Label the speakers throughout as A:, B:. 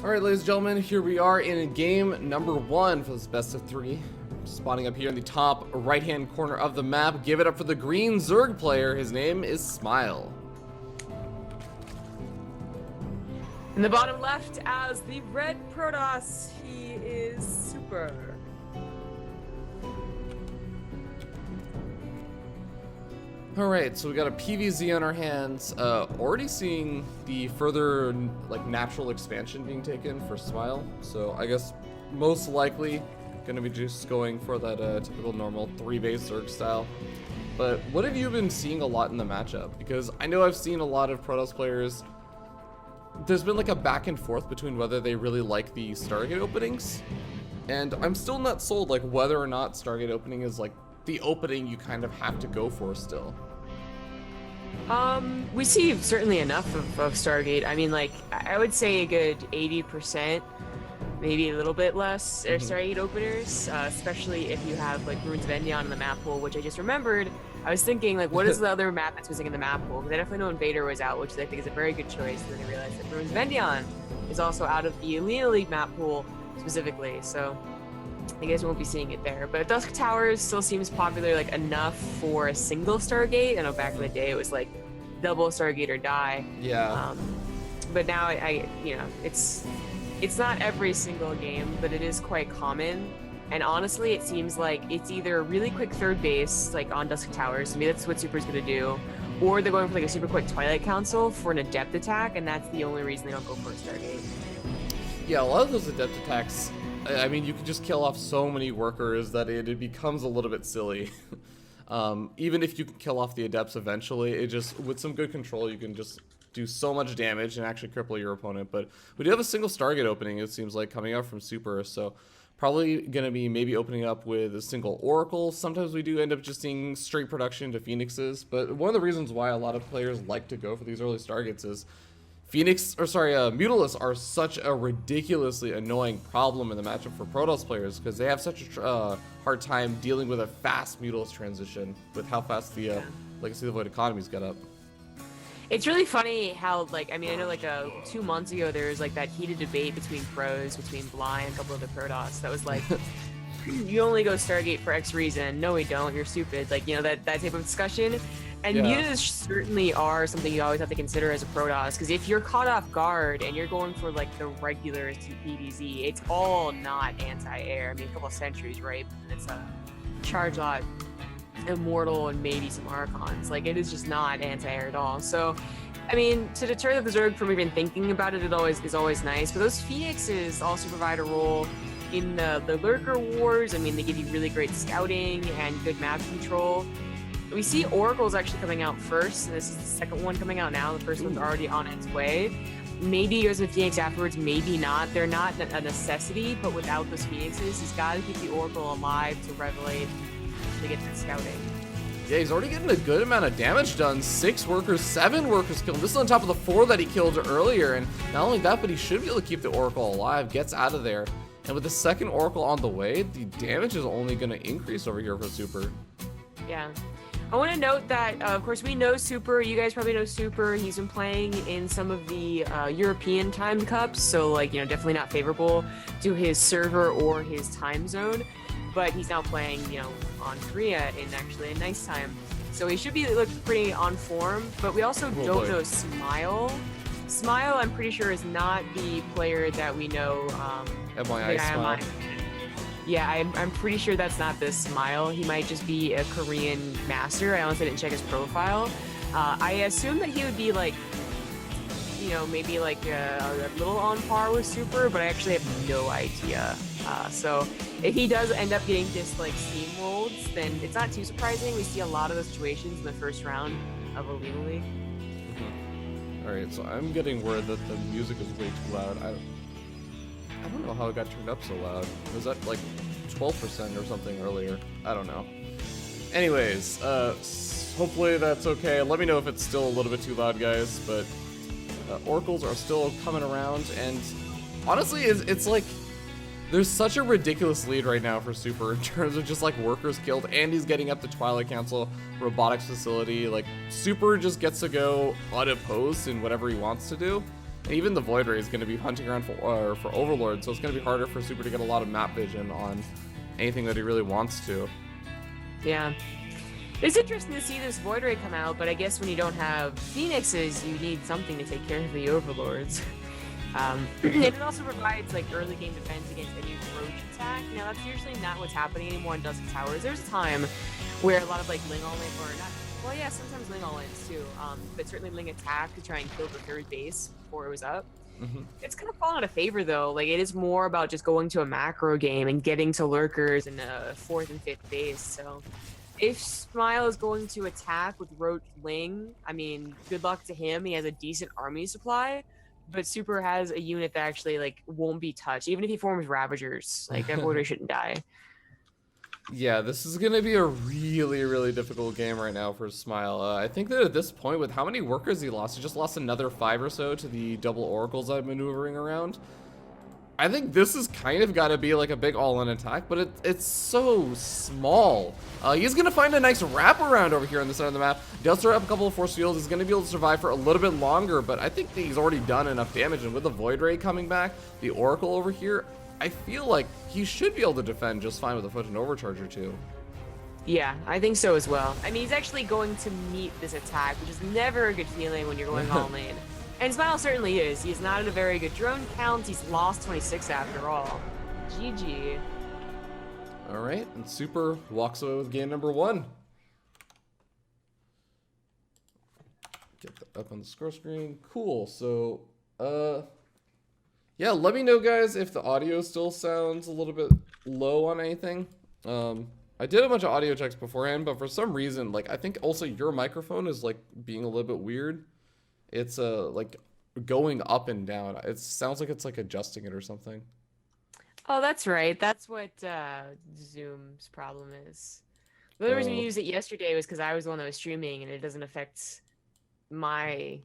A: Alright, ladies and gentlemen, here we are in game number 1 for this best of 3. Spawning up here in the top right-hand corner of the map. Give it up for the green Zerg player. His name is Smile.
B: In the bottom left, as the red Protoss, he is Super.
A: Alright, so we got a PvZ on our hands. Already seeing the further natural expansion being taken for Smile. So I guess most likely gonna be just going for that typical normal 3-base Zerg style. But what have you been seeing a lot in the matchup? Because I know I've seen a lot of Protoss players. There's been like a back and forth between whether they really like the Stargate openings, and I'm still not sold like whether or not Stargate opening is like the opening you kind of have to go for still.
B: We see certainly enough of Stargate. I mean, like, I would say a good 80%, maybe a little bit less, are Stargate openers, especially if you have, like, Ruins of Endion in the map pool, which I just remembered. I was thinking, like, what is the other map that's missing in the map pool? Because I definitely know Invader was out, which I think is a very good choice, and then I realized that Ruins of Endion is also out of the Olimoleague map pool specifically, so I guess we won't be seeing it there. But Dusk Towers still seems popular, like, enough for a single Stargate. I know back in the day it was like double Stargate or die.
A: Yeah.
B: But now you know, it's not every single game, but it is quite common. And honestly, it seems like it's either a really quick third base, like on Dusk Towers, maybe that's what Super's gonna do, or they're going for like a super quick Twilight Council for an Adept attack, and that's the only reason they don't go for a Stargate.
A: Yeah, a lot of those Adept attacks, I mean, you can just kill off so many workers that it becomes a little bit silly. Even if you can kill off the Adepts eventually, it just, with some good control, you can just do so much damage and actually cripple your opponent. But we do have a single Stargate opening, it seems like, coming out from Super, so probably going to be maybe opening up with a single Oracle. Sometimes we do end up just seeing straight production to Phoenixes, but one of the reasons why a lot of players like to go for these early Stargates is Mutalisks are such a ridiculously annoying problem in the matchup for Protoss players because they have such a hard time dealing with a fast Mutalisk transition with how fast the Legacy of the Void economies get up.
B: It's really funny how, like, I mean, I know like 2 months ago there was like that heated debate between pros, between Bly and a couple of the Protoss that was like, you only go Stargate for X reason. No, we don't. You're stupid. Like, you know, that type of discussion. And mutas certainly are something you always have to consider as a Protoss, because if you're caught off guard and you're going for like the regular PvZ, it's all not anti-air. I mean, a couple of sentries, right? And it's a charge lot, immortal, and maybe some Archons. Like, it is just not anti-air at all. So, I mean, to deter the Zerg from even thinking about it, is always nice. But those Phoenixes also provide a role in the Lurker Wars. I mean, they give you really great scouting and good map control. We see Oracle's actually coming out first, and this is the second one coming out now. The first one's already on its way. Maybe he goes with Phoenix afterwards, maybe not. They're not a necessity, but without those Phoenixes, he's got to keep the Oracle alive to revelate, to get that scouting.
A: Yeah, he's already getting a good amount of damage done. 6 workers, 7 workers killed. This is on top of the 4 that he killed earlier, and not only that, but he should be able to keep the Oracle alive, gets out of there. And with the second Oracle on the way, the damage is only going to increase over here for Super.
B: Yeah. I want to note that, of course, we know Super. You guys probably know Super. He's been playing in some of the European time cups, so, like, you know, definitely not favorable to his server or his time zone. But he's now playing, you know, on Korea in actually a nice time. So he should be pretty on form. But we also don't know Smile. Smile, I'm pretty sure, is not the player that we know.
A: Smile.
B: Yeah, I'm pretty sure that's not the Smile. He might just be a Korean master. I honestly didn't check his profile. I assume that he would be like, you know, maybe like a little on par with Super, but I actually have no idea. So if he does end up getting just like steamrolled, then it's not too surprising. We see a lot of those situations in the first round of Olimoleague.
A: Alright, so I'm getting word that the music is way too loud. I don't know how it got turned up so loud. Was that like 12% or something earlier? I don't know. Anyways, hopefully that's okay. Let me know if it's still a little bit too loud, guys, but Oracles are still coming around, and honestly, it's like there's such a ridiculous lead right now for Super in terms of just like workers killed, and he's getting up to Twilight Council, Robotics Facility. Like, Super just gets to go unopposed in whatever he wants to do. And even the Void Ray is going to be hunting around for Overlord, so it's going to be harder for Super to get a lot of map vision on anything that he really wants to.
B: Yeah. It's interesting to see this Void Ray come out, but I guess when you don't have Phoenixes, you need something to take care of the Overlords. And it also provides like early game defense against any roach attack. Now that's usually not what's happening anymore in Dusk Towers. There's a time where a lot of like Ling All In, or not, well yeah, sometimes Ling All Ins too, but certainly Ling attack to try and kill the third base before it was up. It's kind of fallen out of favor though. Like it is more about just going to a macro game and getting to lurkers in a 4th and 5th base. So if Smile is going to attack with Roach Ling, I mean, good luck to him. He has a decent army supply, but Super has a unit that actually like won't be touched. Even if he forms Ravagers, like that Void Ray shouldn't die.
A: Yeah, this is going to be a really, really difficult game right now for Smile. I think that at this point, with how many workers he just lost another 5 or so to the double Oracles I'm maneuvering around. I think this has kind of got to be like a big all-in attack, but it's so small. He's going to find a nice wraparound over here on the side of the map. Does throw up a couple of force fields. He's going to be able to survive for a little bit longer, but I think that he's already done enough damage. And with the Void Ray coming back, the Oracle over here, I feel like he should be able to defend just fine with a Photon Overcharge or two.
B: Yeah, I think so as well. I mean, he's actually going to meet this attack, which is never a good feeling when you're going all in. And Smile certainly is. He's not at a very good drone count. He's lost 26 after all. GG.
A: All right, and Super walks away with game number 1. Get that up on the score screen. Cool. So, yeah, let me know, guys, if the audio still sounds a little bit low on anything. I did a bunch of audio checks beforehand, but for some reason, like, I think also your microphone is, like, being a little bit weird. It's, like, going up and down. It sounds like it's, like, adjusting it or something.
B: Oh, that's right. That's what Zoom's problem is. The only reason we used it yesterday was because I was the one that was streaming, and it doesn't affect my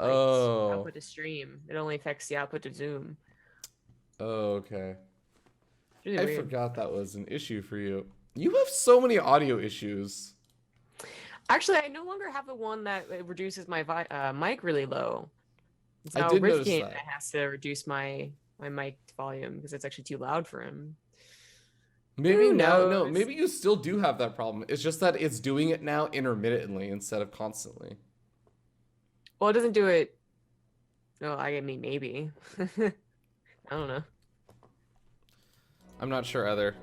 B: output to stream. It only affects the output to Zoom.
A: Oh, okay.
B: Really
A: I
B: weird.
A: forgot that was an issue for you. You have so many audio issues.
B: Actually, I no longer have the one that reduces my mic really low. It's
A: I
B: now
A: did
B: Rift
A: notice
B: Game
A: that.
B: that has to reduce my mic volume because it's actually too loud for him.
A: Maybe
B: Who
A: no,
B: knows?
A: maybe you still do have that problem. It's just that it's doing it now intermittently instead of constantly.
B: Well, it doesn't do it. No, I mean maybe. I don't know.
A: I'm not sure either.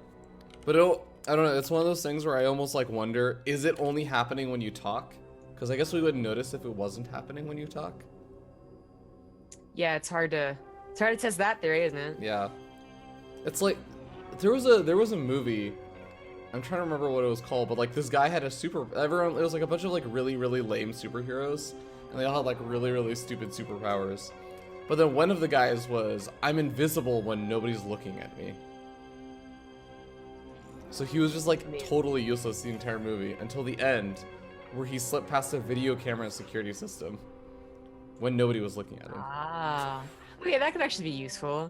A: But I don't know, it's one of those things where I almost like wonder, is it only happening when you talk? Because I guess we wouldn't notice if it wasn't happening when you talk.
B: Yeah, it's hard to test that theory, isn't it?
A: Yeah. It's like there was a movie, I'm trying to remember what it was called, but like this guy had it was like a bunch of like really, really lame superheroes, and they all had like really, really stupid superpowers. But then one of the guys was, I'm invisible when nobody's looking at me. So he was just like totally useless the entire movie until the end, where he slipped past a video camera security system when nobody was looking at him.
B: Ah, okay, that could actually be useful.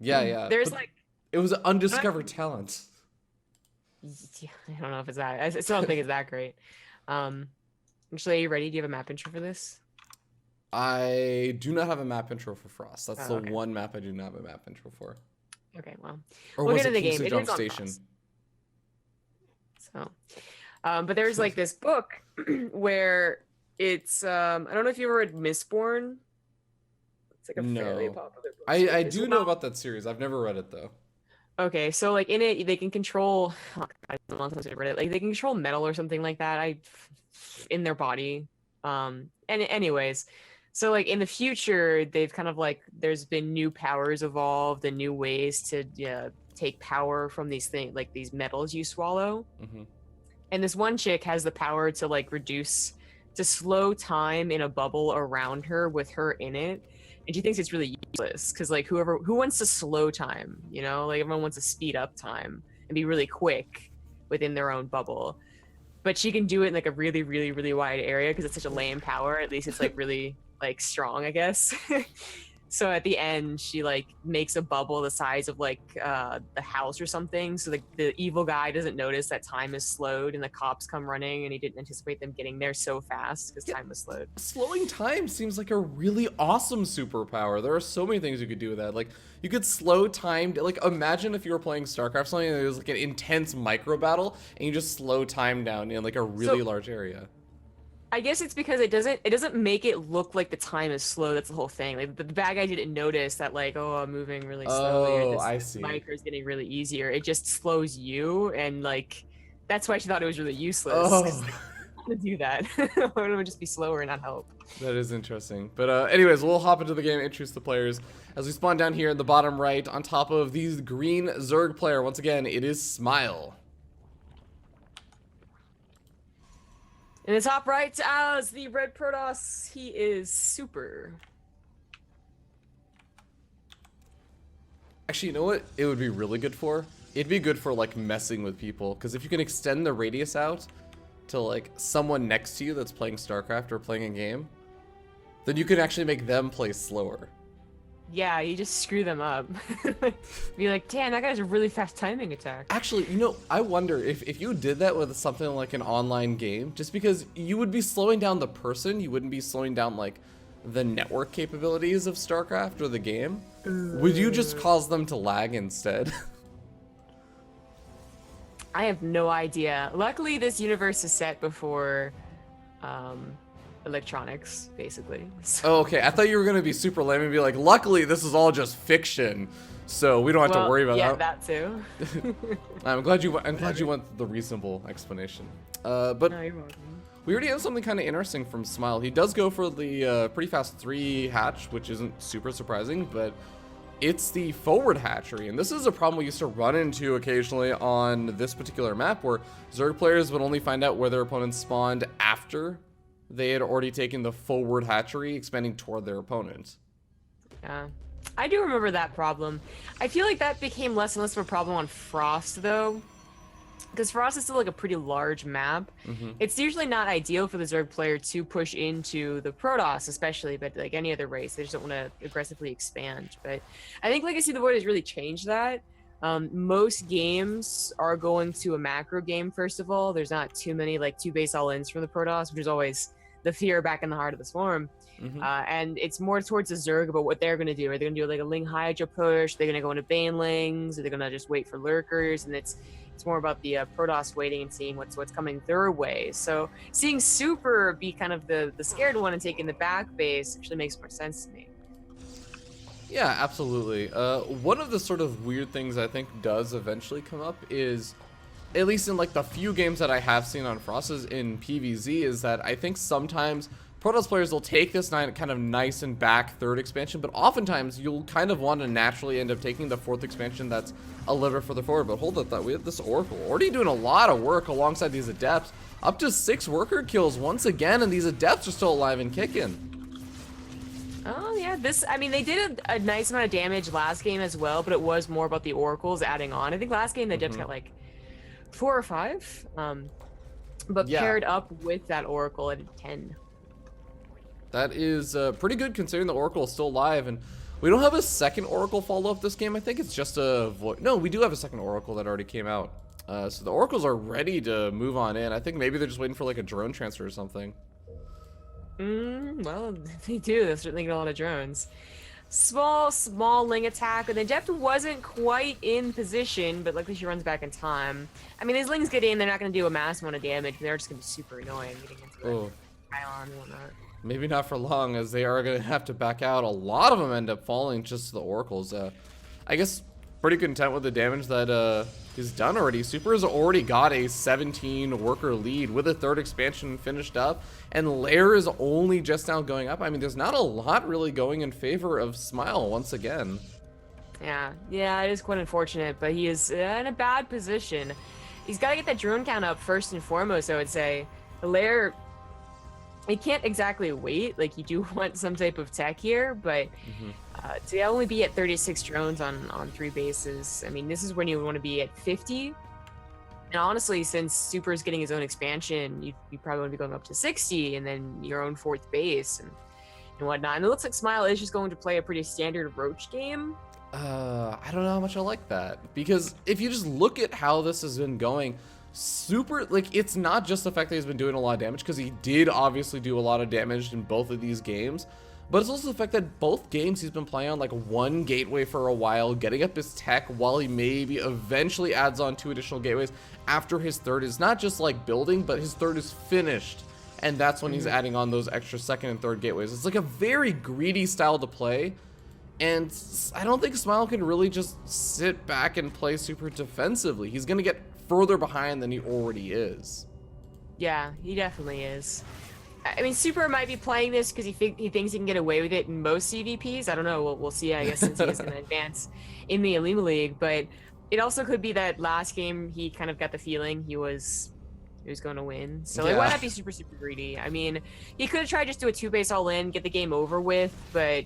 A: Yeah.
B: There's like,
A: it was an undiscovered talent.
B: yeah, I don't know if it's that. I still don't think it's that great. Actually, are you ready? Do you have a map intro for this?
A: I do not have a map intro for Frost. That's
B: Oh,
A: the
B: okay.
A: one map I do not have a map intro for.
B: Okay, well,
A: Or
B: we'll
A: was
B: get
A: it
B: into the
A: Kingston
B: game. It
A: Jump
B: is on
A: Station?
B: Frost. So, but there's like this book where it's I don't know if you ever read Mistborn. It's like a fairly
A: No.
B: popular book.
A: I
B: It's
A: do know about that series. I've never read it though.
B: Okay, so like in it, they can control. Oh God, it's a long time since I read it. Like they can control metal or something like that. In their body. And anyways, so like in the future, they've kind of like there's been new powers evolved and new ways to take power from these things, like these metals you swallow.
A: Mm-hmm.
B: And this one chick has the power to like slow time in a bubble around her with her in it. And she thinks it's really useless because like who wants to slow time, you know, like everyone wants to speed up time and be really quick within their own bubble. But she can do it in like a really, really, really wide area because it's such a lame power. At least it's like really like strong, I guess. So at the end, she like makes a bubble the size of like the house or something. So the evil guy doesn't notice that time is slowed, and the cops come running, and he didn't anticipate them getting there so fast because time was slowed.
A: Slowing time seems like a really awesome superpower. There are so many things you could do with that. Like, you could slow time. Like, imagine if you were playing StarCraft, something that was like an intense micro battle, and you just slow time down in like a really large area.
B: I guess it's because it doesn't make it look like the time is slow. That's the whole thing. Like the bad guy didn't notice that, like, oh, I'm moving really slowly.
A: Oh,
B: Or
A: I
B: this
A: see.
B: micro is getting really easier. It just slows you, and like that's why she thought it was really useless.
A: Oh.
B: To do that, it would just be slower and not help.
A: That is interesting. But anyways, we'll hop into the game, introduce the players. As we spawn down here in the bottom right, on top of the green Zerg player, once again, it is Smile.
B: In the top right, as the red Protoss, he is Super.
A: Actually, you know what it would be really good for? It'd be good for, like, messing with people. Because if you can extend the radius out to, like, someone next to you that's playing StarCraft or playing a game, then you can actually make them play slower.
B: Yeah, you just screw them up. Be like, damn, that guy's a really fast timing attack.
A: Actually, you know, I wonder if you did that with something like an online game, just because you would be slowing down the person, you wouldn't be slowing down, like, the network capabilities of StarCraft or the game. Would you just cause them to lag instead?
B: I have no idea. Luckily, this universe is set before electronics, basically. So.
A: Oh, okay. I thought you were gonna be super lame and be like, luckily this is all just fiction, so we don't have to worry about that.
B: Yeah, that too.
A: I'm glad you went the reasonable explanation. But
B: no, you're welcome.
A: we already have something kind of interesting from Smile. He does go for the pretty fast 3 hatch, which isn't super surprising, but it's the forward hatchery, and this is a problem we used to run into occasionally on this particular map, where Zerg players would only find out where their opponents spawned after they had already taken the forward hatchery, expanding toward their opponent.
B: Yeah, I do remember that problem. I feel like that became less and less of a problem on Frost, though. Because Frost is still like a pretty large map. It's usually not ideal for the Zerg player to push into the Protoss, especially, but like any other race, they just don't want to aggressively expand. But I think Legacy of the Void has really changed that. Most games are going to a macro game, first of all. There's not too many like 2 base all-ins from the Protoss, which is always the fear back in the heart of the Swarm. And it's more towards the Zerg about what they're going to do. Are they going to do like a Ling Hydra push? Are they going to go into Banelings? Are they going to just wait for Lurkers? And it's more about the Protoss waiting and seeing what's coming their way. So seeing Super be kind of the scared one and taking the back base actually makes more sense to me.
A: Yeah, absolutely. One of the sort of weird things I think does eventually come up is, at least in like the few games that I have seen on Frost is in PvZ, is that I think sometimes Protoss players will take this kind of nice and back 3rd expansion, but oftentimes you'll kind of want to naturally end up taking the 4th expansion that's a little bit further forward. But hold up, we have this Oracle already doing a lot of work alongside these Adepts. Up to 6 worker kills once again, and these Adepts are still alive and kicking.
B: Oh yeah, I mean, they did a nice amount of damage last game as well, but it was more about the Oracles adding on. I think last game the Adepts got like 4 or 5, but paired up with that Oracle at 10.
A: That is pretty good considering the Oracle is still alive, and we don't have a second Oracle follow-up this game. I think it's just a Void. No, we do have a second Oracle that already came out. So the Oracles are ready to move on in. I think maybe they're just waiting for like a drone transfer or something.
B: Well, they do. They're certainly get a lot of drones. Small Ling attack, and the Adept wasn't quite in position, but luckily she runs back in time. I mean, these Lings get in, they're not going to do a mass amount of damage. They're just going to be super annoying getting into the pylon and whatnot.
A: Maybe not for long, as they are going to have to back out. A lot of them end up falling just to the Oracles. I guess pretty content with the damage that is done already. Super has already got a 17 worker lead with a 3rd expansion finished up, and Lair is only just now going up. I mean, there's not a lot really going in favor of Smile once again.
B: Yeah, it is quite unfortunate, but he is in a bad position. He's got to get that drone count up first and foremost, I would say. Lair, he can't exactly wait. Like, you do want some type of tech here, but to only be at 36 drones on 3 bases, I mean, this is when you want to be at 50. And honestly, since Super is getting his own expansion, you probably want to be going up to 60 and then your own 4th base. And and whatnot. And it looks like Smile is just going to play a pretty standard Roach game.
A: I don't know how much I like that, because if you just look at how this has been going, Super, like, it's not just the fact that he's been doing a lot of damage, because he did obviously do a lot of damage in both of these games, but it's also the fact that both games he's been playing on like one gateway for a while, getting up his tech while he maybe eventually adds on 2 additional gateways after his third is not just like building, but his third is finished, and that's when he's adding on those extra second and third gateways. It's like a very greedy style to play, and I don't think Smile can really just sit back and play super defensively. He's gonna get further behind than he already is.
B: Yeah, he definitely is. I mean, Super might be playing this because he thinks he can get away with it in most CVPs. I don't know. We'll see, I guess, since he is going to advance in the Olimoleague. But it also could be that last game he kind of got the feeling he was going to win. So like, why not be super greedy? I mean, he could have tried just do a 2-base all-in, get the game over with, but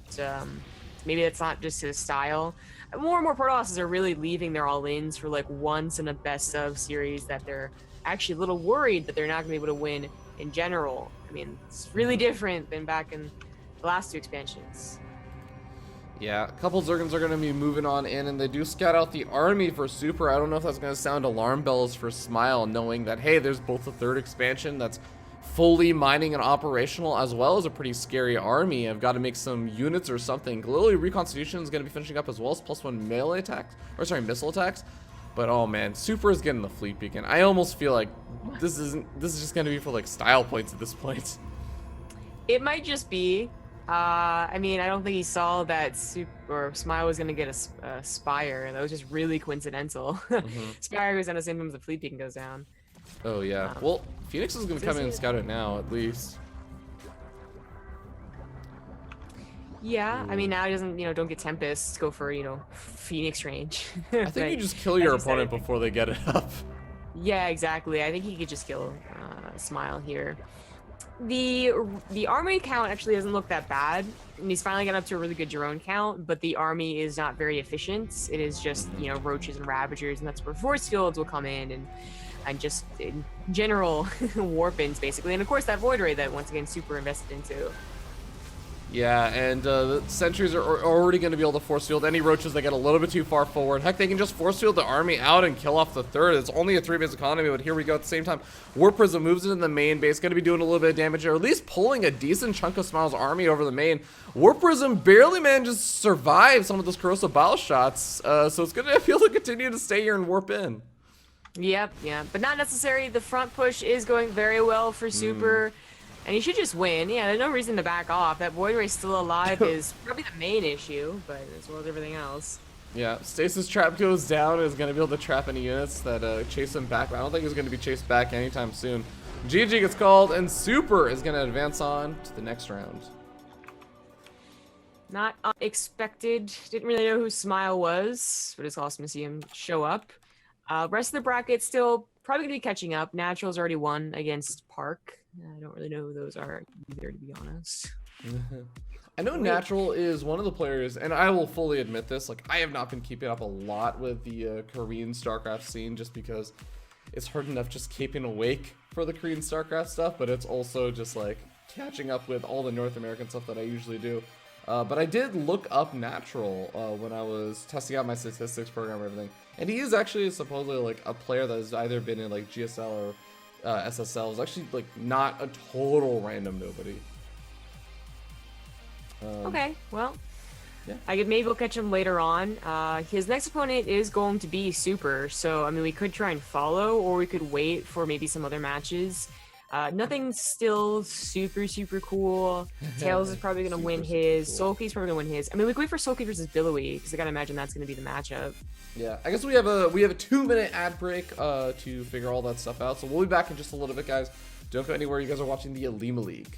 B: maybe that's not just his style. More and more Protosses are really leaving their all-ins for like once in a best-of series that they're actually a little worried that they're not going to be able to win in general. I mean, it's really different than back in the last 2 expansions.
A: Yeah, a couple Zergans are going to be moving on in, and they do scout out the army for Super. I don't know if that's going to sound alarm bells for Smile, knowing that, hey, there's both a 3rd expansion that's fully mining and operational, as well as a pretty scary army. I've got to make some units or something. Literally, Reconstitution is going to be finishing up as well as +1 melee attacks, or sorry, missile attacks. But oh man, Super is getting the fleet beacon. I almost feel like this is just going to be for like style points at this point.
B: It might just be. I mean, I don't think he saw that Smile was going to get a Spire. That was just really coincidental. Spire goes down the same time as the fleet beacon goes down.
A: Oh yeah. Well, Phoenix is going to come in and scout it now, at least.
B: Yeah, I mean, now he doesn't, don't get Tempest, go for, Phoenix range.
A: I think you just kill your opponent before they get it up.
B: Yeah, exactly. I think he could just kill Smile here. The army count actually doesn't look that bad. And he's finally got up to a really good drone count, but the army is not very efficient. It is just, roaches and ravagers, and that's where force fields will come in and just in general warp-ins, basically. And of course, that Void Ray that, once again, Super invested into.
A: Yeah, and the sentries are already going to be able to force field any roaches that get a little bit too far forward. Heck, they can just force field the army out and kill off the 3rd. It's only a 3-base economy, but here we go at the same time. Warp Prism moves into the main base, going to be doing a little bit of damage, or at least pulling a decent chunk of Smile's army over the main. Warp Prism barely manages to survive some of those corrosive bile shots, so it's going to be able to continue to stay here and warp in.
B: Yep, yeah, but not necessary. The front push is going very well for Super. And he should just win. Yeah, there's no reason to back off. That Void Ray still alive is probably the main issue, but as well as everything else.
A: Yeah, Stasis Trap goes down. Is going to be able to trap any units that chase him back. But I don't think he's going to be chased back anytime soon. GG gets called, and Super is going to advance on to the next round.
B: Not unexpected. Didn't really know who Smile was, but it's awesome to see him show up. Rest of the bracket still probably going to be catching up. Natural's already won against Park. I don't really know who those are either, to be honest.
A: I know Natural is one of the players, and I will fully admit this, like, I have not been keeping up a lot with the Korean StarCraft scene, just because it's hard enough just keeping awake for the Korean StarCraft stuff, but it's also just like catching up with all the North American stuff that I usually do. But I did look up Natural when I was testing out my statistics program and everything, and he is actually supposedly like a player that has either been in like GSL or SSL. Is actually like not a total random nobody.
B: Okay, well,
A: yeah.
B: Maybe we'll catch him later on. His next opponent is going to be Super, so I mean, we could try and follow, or we could wait for maybe some other matches. Nothing's still super cool. Tails is probably gonna win his. Cool. Sulky's probably gonna win his. I mean, we can wait for Sulky versus Billowy, because I gotta imagine that's gonna be the matchup.
A: Yeah, I guess we have a 2-minute ad break to figure all that stuff out. So we'll be back in just a little bit, guys. Don't go anywhere. You guys are watching the Olimoleague.